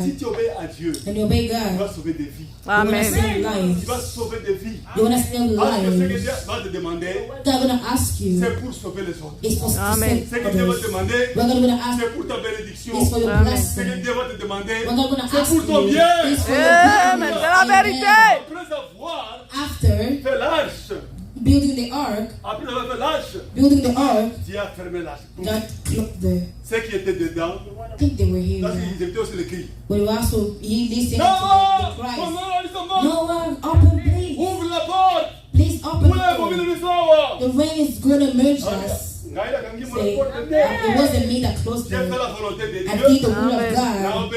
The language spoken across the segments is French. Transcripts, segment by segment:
Si tu obéis à Dieu, and you obey tu vas God, sauver des vies. you want to Amen. save Tu lives. vas sauver des vies. You want to save Parce que ce que lives. Dieu va te demander, God going to ask you c'est pour sauver les autres. is for to Amen. save Ce que Dieu va te others. demander, What God going to ask c'est pour ta bénédiction. is for your Amen. Ce que blessing. Dieu va te demander, What God going to c'est ask pour ton you bien. is for your Amen. good. C'est la vérité. Après avoir After fait l'arche, building the ark, après avoir fait l'arche, building the ark, Dieu a fermé l'arche. God closed the. Ceux qui étaient dedans, I think they were here. parce Yeah. qu'ils étaient aussi les cris. But we also he listened Non, to the cries. non, ils sont morts. No one, open please. Ouvre la porte. Please open Ouvre la porte, the door. ils sont The rain is going to merge us. Say, it wasn't me that closed J'ai fait the door. la volonté de I Dieu. did the will of Amen. God.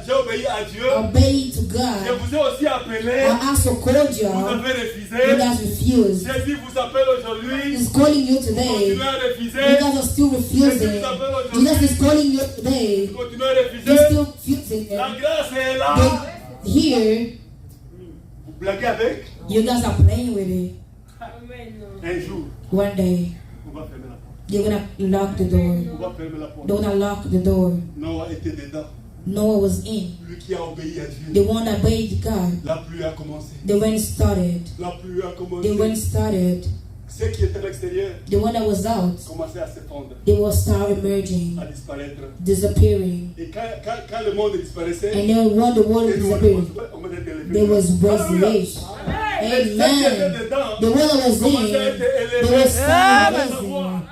J'ai obéi à Dieu. Obey to Je God. vous ai aussi appelé. I also called Vous you. avez You refusé. guys refused. Jésus vous appelle aujourd'hui. He's calling you Vous today. continuez à You refuser. guys are still refusing. Jesus is calling you today. Vous continuez à You're refuser. still refusing. La grâce est là. But here, Vous blaguez avec. you guys are playing with it. Un jour, One day, on va fermer la porte. you're going to lock the door. On va fermer la porte. They're going to lock the door. Noah était dedans. Noah was in. Lui qui a obéi à The Dieu. one that obeyed God. La pluie a commencé. The rain started. La pluie a The commencé. rain started. Ceux qui étaient à l'extérieur The one that was out, commençaient à s'effondrer, they will start emerging, à disparaître. disappearing. Et quand le monde disparaissait, And then when the world et nous, disappeared, on était élevés. there was Alléluia. resurrection. Les ceux qui étaient Amen. dedans The one that was commençaient à in, être they élevés. will start Amen. raising,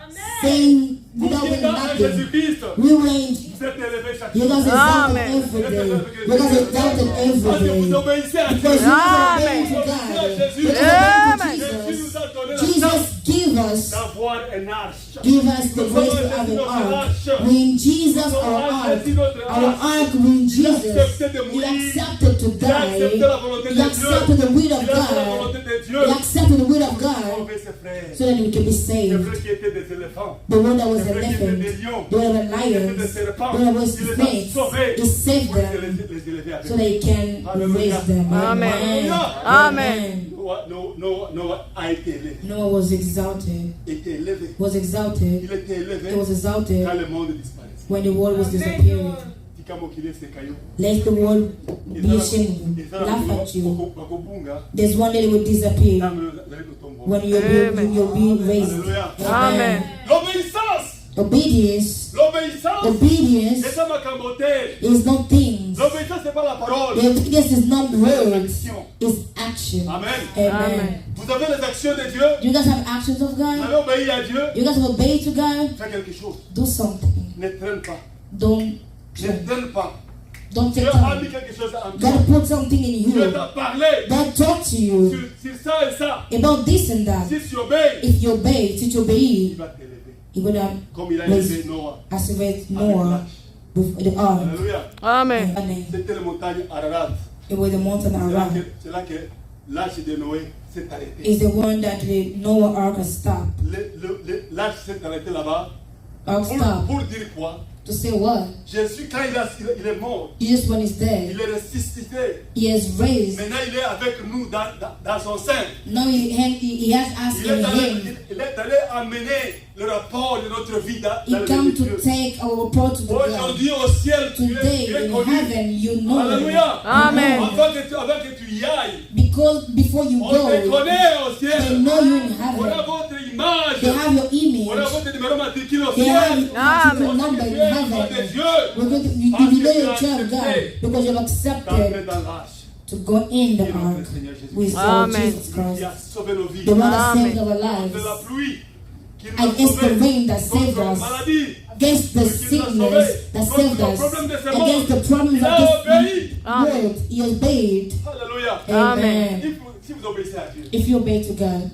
saying, Vous without qui êtes winning dans nothing. Jésus-Christ, We reign. vous êtes élevés chaque You jour. guys exalted Amen. every day. You guys exalted every Parce que vous day. obéissez à Dieu. Because you guys Amen. obey to God. Jésus. Because you obey to Amen. Jésus Jesus. nous a donné la chance Jesus give us d'avoir un arche. give us the grace to have an ark. When Jesus, our ark, when Jesus, he accepted to Il a accepté die, la volonté de he Dieu. accepted the will of Il a fait la God, volonté de Dieu. he accepted the will of Pour God, sauver ses frères. so that we can be Les saved. frères qui étaient des éléphants. The one that was Les an frères qui étaient elephant, des lions. the one that Qui étaient lions, des the serpents. one that was Il les a snakes, sauvés. he saved Pour them, les élever avec so lui. that he can raise them. Amen. Amen. Noah a été élevé. Noah was exalted. Était élevé. Was exalted. Il était élevé He was exalted quand le monde disparaissait. when the world was disappearing. Tikamokile se caillou. Let the world be ashamed, laugh at you. Bakobunga. There's one day it will disappear when Amen. you're being raised. Alléluia. Amen. L'obéissance. Obedience. L'obéissance. Obedience C'est ça ma camboté. is not things. L'obéissance c'est pas la parole. The obedience is not words. L'action. It's action. Amen. Amen. Vous avez les actions de Dieu. You guys have actions of Vous God. avez obéi à Dieu. You guys have obeyed to God. Fais quelque chose. Do something. Ne traîne pas. Don't Ne traîne pas. don't Dieu take a mis time. quelque chose en toi. God put something in Dieu you. t'a parlé God talk to you sur ça et ça. about this and that. Si tu obéis, If you obey, since you il obey, va t'élever. you're gonna Comme il a élevé Noah. activate Noah with the ark. Alléluia. Amen. Amen. C'était la montagne Ararat. It was the mountain Ararat. C'est là que l'arche de Noé s'est arrêté. Is the one that the Noah ark has stopped. L'arche s'est arrêté là-bas. Ark stopped. Pour dire quoi? To say what? Jésus, quand il est mort, Jesus, when he's dead, il est ressuscité. he has raised. Maintenant, il est avec nous dans son sein. Now he has us Il est in allé, him. il est allé amener le rapport de notre vie dans He le come de to Dieu. take our report to the God. Aujourd'hui au ciel, tu Today es in connu. heaven, you know him. Alléluia. Amen. Avant que tu y ailles, Because before you on te go, connaît au they ciel. know you in On a heaven. votre image. They have your On a image. votre numéro matricule au They ciel. have Amen. your number in Tu es un enfant heaven. de Dieu. We're going to, you know you're a child of God because you've accepted D'entrer dans l'arche. to go in the Et ark notre Seigneur Jésus. with Amen. Jesus Qui Christ. a sauvé nos vies. The one that Amen. saved our De lives la pluie. Qui nous a against the sauvés. rain that saved Contre la us, maladie. against the sickness that saved us, against the problems Il a of obéi. this world. He obeyed. Alléluia. Amen. Si vous obéissez à Dieu, If you obey to God,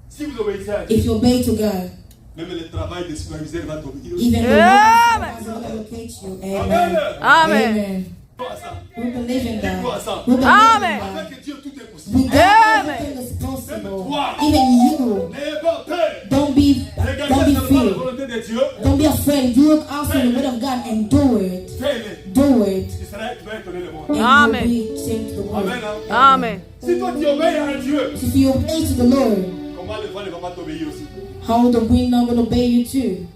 si vous obéissez à Dieu, if you obey to God, même le travail de superviseur va t'obéir. even the Amen. world will locate you. Amen. Amen. Amen. Amen. Crois à ça. We believe in Crois à that. ça. We believe Amen. in that. Avec Dieu, tout est possible. With God, Amen. everything is possible. Toi. Even you. N'ayez pas peur. Don't be Regardez seulement la feared. volonté de Dieu. Don't be afraid. Do also the word of God and do it. Fais-le. Do it. Tu vas étonner le monde. And Amen. you will be changed the world. Amen. Hein? Amen. Si toi tu obéis à Dieu, If you obey to the Lord, comment le vent ne va pas t'obéir aussi? how the wind not will obey you too.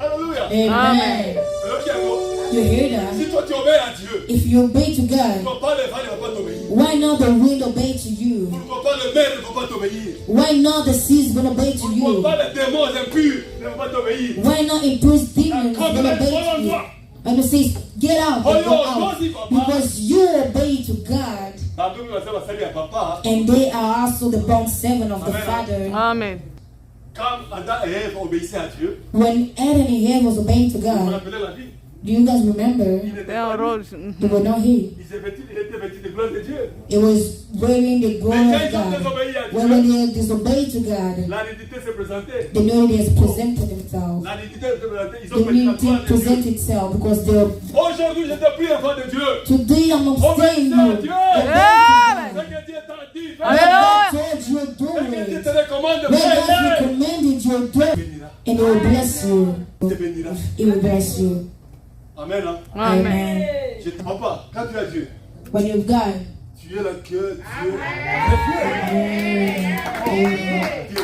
Alléluia. Amen. Amen. Alors, You hear that? Si toi tu obéis à Dieu, If you obey to God, pourquoi pas les vents ne vont pas t'obéir? why not the wind obey to you? Pourquoi pas les mers ne vont pas t'obéir? Why not the seas will obey to Pourquoi you? pas les démons impurs ne vont pas t'obéir? Why not impose demons Come will let's obey follow to you? toi. And it says, get out, Oh, and go yo, out. vas-y, papa. Because you obey to God, Tantôt, il va dire, salut à papa. and they are also the bond seven of the Amen. Father. Amen. Quand Adam et Ève obéissaient à Dieu, When Adam and Eve was obeying to vous vous God, rappelez la vie? do you guys remember? Ils n'étaient C'est un pas rôle. nus. They were not here. Il était vêtu de gloire de Dieu. It was wearing the glory Mais of quand ils ont God. désobéi à When Dieu, they disobeyed to God, la nudité s'est présentée. the nudity has presented themselves. La nudité s'est présentée. Ils ont The fait la nudity gloire de Dieu. present itself because they're Aujourd'hui, je te prie, enfant de Dieu. today I'm saying you. Obéissez à Dieu. Amen. Ce que Dieu t'a dit, fais. When God told you Ce do que Dieu it, te recommande de when God faire, recommended you do il it, bénira. and He will bless you. Il te bénira. He will bless you. Amen. Hein? Amen. Amen. Papa, quand tu as Dieu, When you've God, tu es là que Dieu. Amen. Tu